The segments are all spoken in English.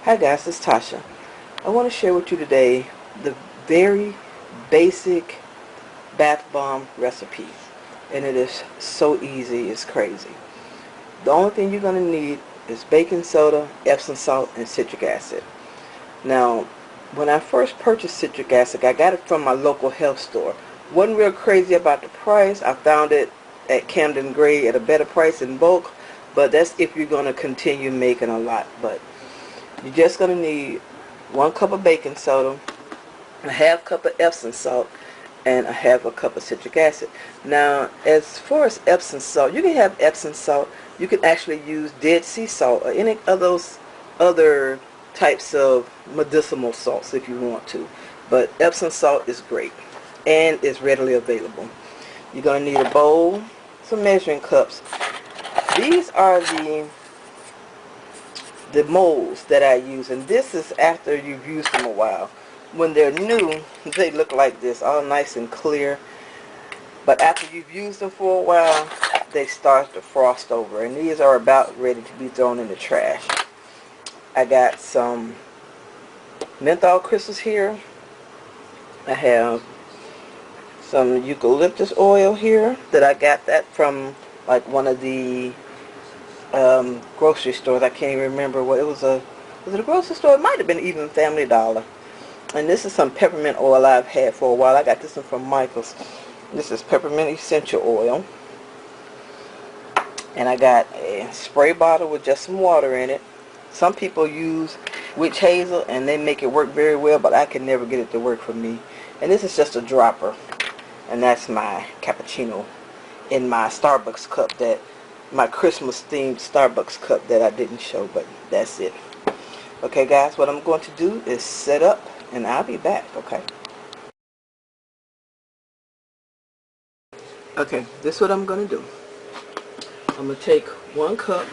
Hi guys, it's Tasha. I want to share with you today the very basic bath bomb recipe, and it is so easy, it's crazy. The only thing you're going to need is baking soda, Epsom salt, and citric acid. Now, when I first purchased citric acid, I got it from my local health store. Wasn't real crazy about the price. I found it at Camden Gray at a better price in bulk, but that's if you're going to continue making a lot. But you're just going to need 1 cup of baking soda, a half cup of Epsom salt, and a half a cup of citric acid. Now, as far as Epsom salt, you can have Epsom salt. You can actually use Dead Sea salt or any of those other types of medicinal salts if you want to. But Epsom salt is great and is readily available. You're going to need a bowl, some measuring cups. These are the molds that I use, and this is after you've used them a while. When they're new, they look like this, all nice and clear, but after you've used them for a while, they start to frost over, and these are about ready to be thrown in the trash. I got some menthol crystals here. I have some eucalyptus oil here that I got that from like one of the grocery stores. I can't even remember what it was. Was it a grocery store? It might have been even Family Dollar. And this is some peppermint oil I've had for a while. I got this one from Michael's. This is peppermint essential oil. And I got a spray bottle with just some water in it. Some people use witch hazel and they make it work very well, but I can never get it to work for me. And this is just a dropper. And that's my cappuccino in my Starbucks cup, that my Christmas themed Starbucks cup that I didn't show, but that's it. Okay guys, what I'm going to do is set up and I'll be back, okay? Okay, this is what I'm going to do. I'm going to take 1 cup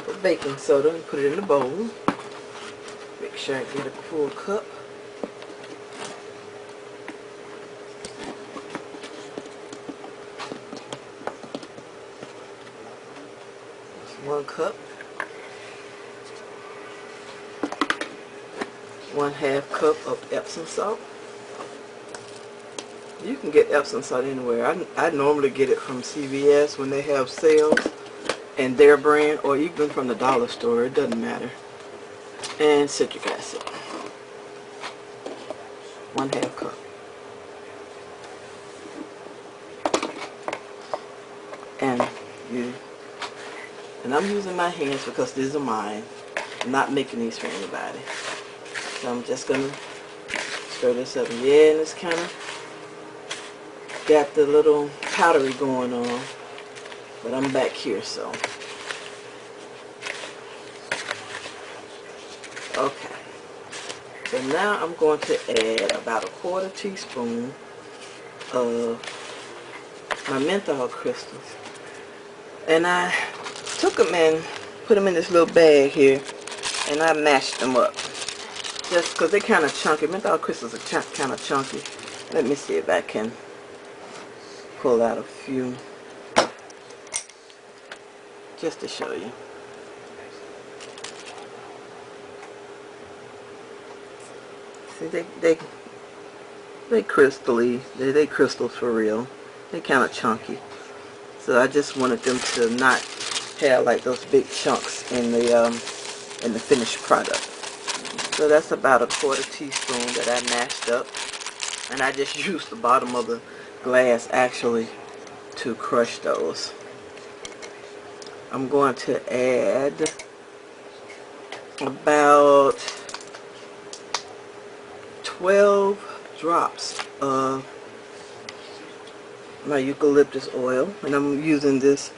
of baking soda and put it in the bowl. Make sure I get a full cup. That's 1 cup. 1/2 cup of Epsom salt. You can get Epsom salt anywhere. I normally get it from CVS when they have sales and their brand, or even from the dollar store. It doesn't matter. And citric acid. 1/2 cup. And I'm using my hands because these are mine. I'm not making these for anybody. So I'm just going to stir this up. Yeah, and it's kind of got the little powdery going on. But I'm back here, so. Okay. So now I'm going to add about 1/4 teaspoon of my menthol crystals. And I took them and put them in this little bag here. And I mashed them up. Just because they're kind of chunky. Menthol crystals are kind of chunky. Let me see if I can pull out a few just to show you. See, they crystally. They crystals for real. They kind of chunky. So I just wanted them to not have like those big chunks in the finished product. So that's about 1/4 teaspoon that I mashed up, and I just used the bottom of the glass actually to crush those. I'm going to add about 12 drops of my eucalyptus oil, and I'm using this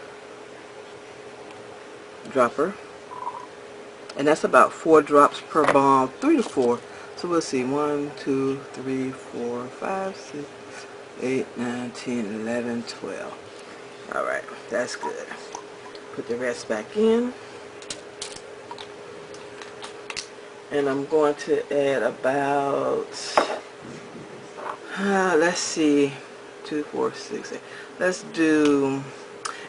dropper. And that's about 4 drops per bomb, 3 to 4. So we'll see, 1, 2, 3, 4, 5, 6, 8, 9, 10, 11, 12. Alright, that's good. Put the rest back in. And I'm going to add about, let's see, 2, 4, 6, 8. Let's do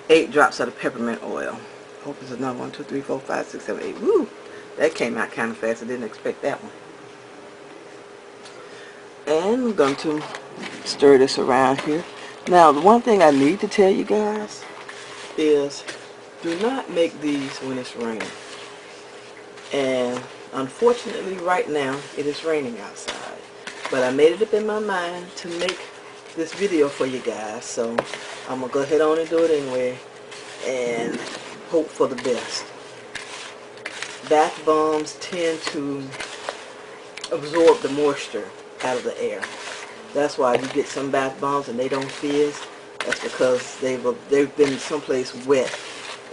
8 drops of the peppermint oil. Hope it's another 1, 2, 3, 4, 5, 6, 7, 8. Woo! That came out kind of fast. I didn't expect that one. And I'm going to stir this around here. Now, the one thing I need to tell you guys is do not make these when it's raining. And unfortunately, right now, it is raining outside. But I made it up in my mind to make this video for you guys. So I'm going to go ahead on and do it anyway. And hope for the best. Bath bombs tend to absorb the moisture out of the air. That's why you get some bath bombs and they don't fizz. That's because they've been someplace wet,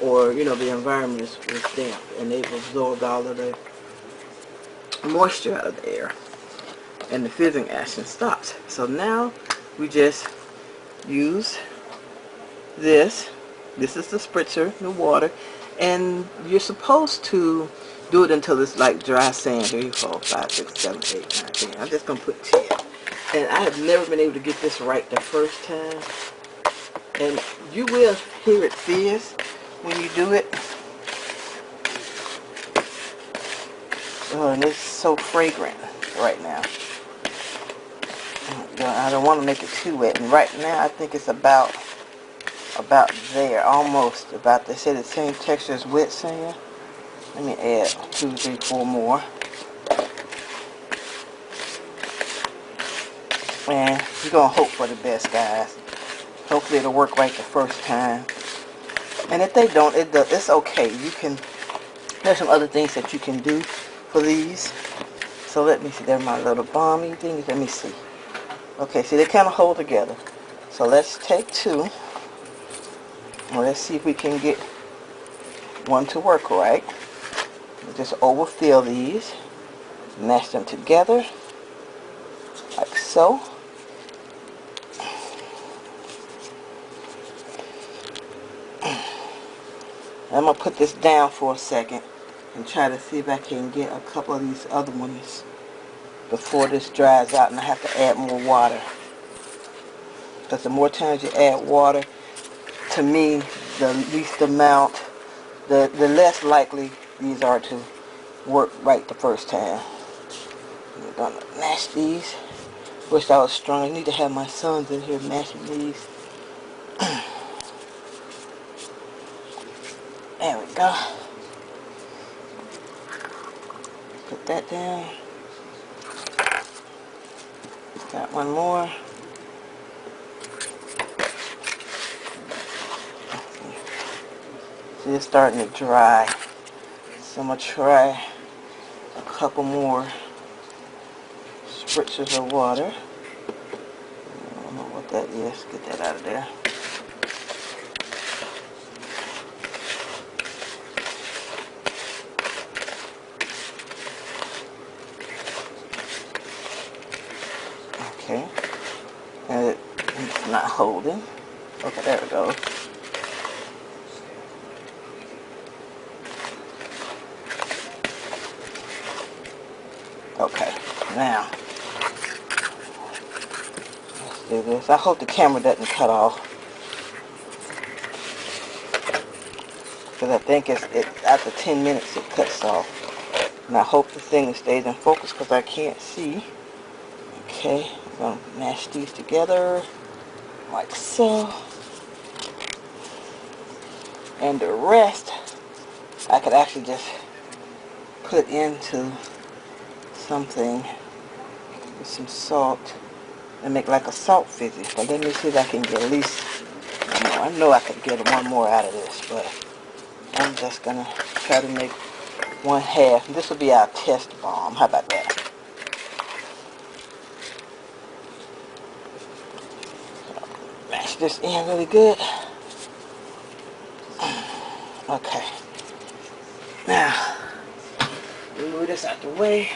or you know, the environment was damp, and they've absorbed all of the moisture out of the air, and the fizzing action stops. So now we just use this. This is the spritzer, the water, and you're supposed to do it until it's like dry sand. 3, 4, 5, 6, 7, 8, 9, 10. I'm just going to put 10. And I have never been able to get this right the first time. And you will hear it fizz when you do it. Oh, and it's so fragrant right now. I don't want to make it too wet. And right now I think it's about there, almost about. They said the same texture as wet sand. Let me add 2, 3, 4 more. And you're going to hope for the best, guys. Hopefully it'll work right the first time. And if they don't, it's okay. There's some other things that you can do for these. So let me see. They're my little balmy things. Let me see. Okay, see, they kind of hold together. So let's take 2. And let's see if we can get one to work right. We'll just overfill these. Mash them together. Like so. I'm going to put this down for a second and try to see if I can get a couple of these other ones before this dries out and I have to add more water. Because the more times you add water, to me, the least amount, the less likely these are to work right the first time. I'm going to mash these. Wish I was strong. I need to have my sons in here mashing these. There we go. Put that down. Got one more. See, it's starting to dry. So I'm going to try a couple more spritzers of water. I don't know what that is. Get that out of there. Okay, and it's not holding. Okay, there we go. Okay, now let's do this. I hope the camera doesn't cut off, because I think it's after 10 minutes it cuts off. And I hope the thing stays in focus because I can't see. Okay, I'm going to mash these together like so. And the rest I could actually just put into something with some salt and make like a salt fizzy. But let me see if I can get at least one more. I know I could get one more out of this, but I'm just going to try to make 1/2. This will be our test bomb. How about that? Mash this in really good. Okay. Now, we move this out the way.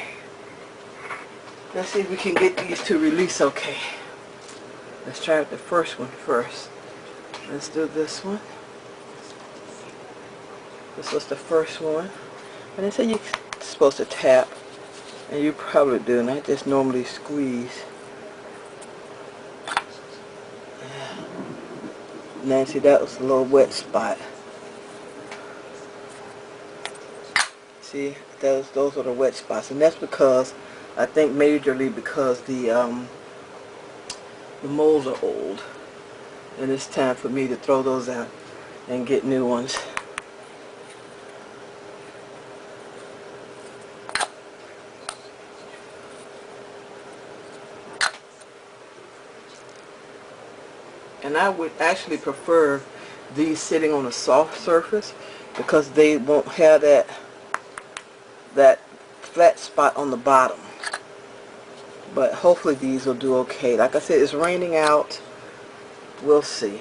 Let's see if we can get these to release okay. Let's try with the first one first. Let's do this one. This was the first one. And they say you're supposed to tap. And you probably do, and I just normally squeeze. Nancy, that was a little wet spot. See, those are the wet spots, and that's because I think majorly because the molds are old, and it's time for me to throw those out and get new ones. And I would actually prefer these sitting on a soft surface because they won't have that flat spot on the bottom. But hopefully these will do okay. Like I said, it's raining out. We'll see.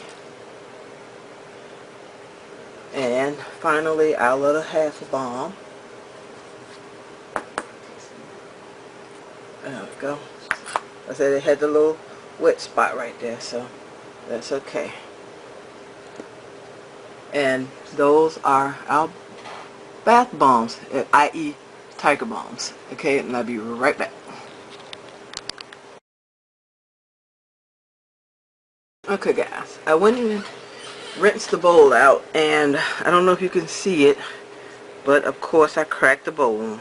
And finally, our little half a bomb. There we go. I said it had the little wet spot right there, so that's okay. And those are our bath bombs, i.e. tiger bombs. Okay, and I'll be right back. Okay guys, I went and rinsed the bowl out, and I don't know if you can see it, but of course I cracked the bowl.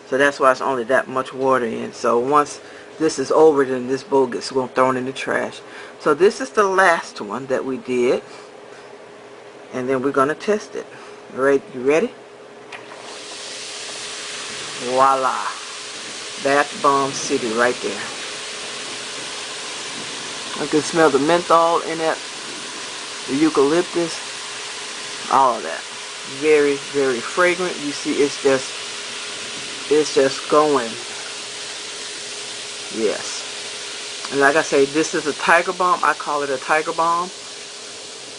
So that's why it's only that much water in. So once this is over, then this bowl gets thrown in the trash. So this is the last one that we did, and then we're going to test it. You ready? Voila! Bath Bomb City right there. I can smell the menthol in it, the eucalyptus, all of that. Very, very fragrant. You see, it's just going. Yes. And like I say, this is a tiger balm. I call it a tiger balm.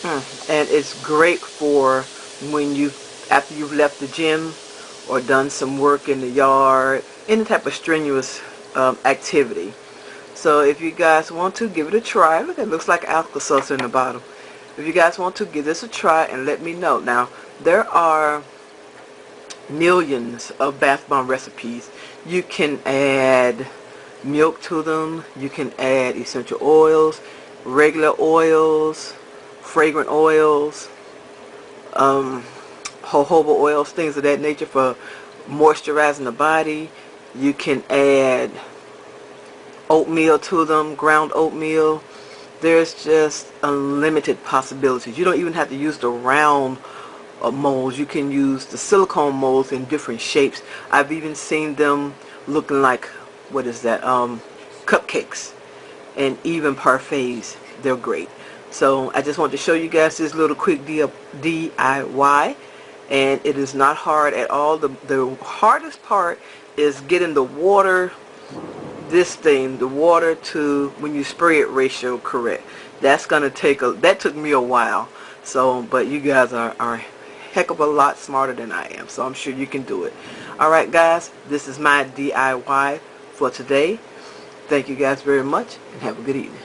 And it's great for when after you've left the gym or done some work in the yard, any type of strenuous activity. So if you guys want to, give it a try. Look, it looks like Alka-Seltzer in the bottom. If you guys want to, give this a try and let me know. Now, there are millions of bath bomb recipes. You can add milk to them. You can add essential oils, regular oils, fragrant oils, jojoba oils, things of that nature for moisturizing the body. You can add oatmeal to them, ground oatmeal. There's just unlimited possibilities. You don't even have to use the round molds. You can use the silicone molds in different shapes. I've even seen them looking like, what is that, cupcakes, and even parfaits. They're great. So I just want to show you guys this little quick DIY, and it is not hard at all. The hardest part is getting the water, the water to when you spray it ratio correct. That's gonna that took me a while. So, but you guys are a heck of a lot smarter than I am, so I'm sure you can do it. Alright guys, this is my DIY for today. Thank you guys very much, and have a good evening.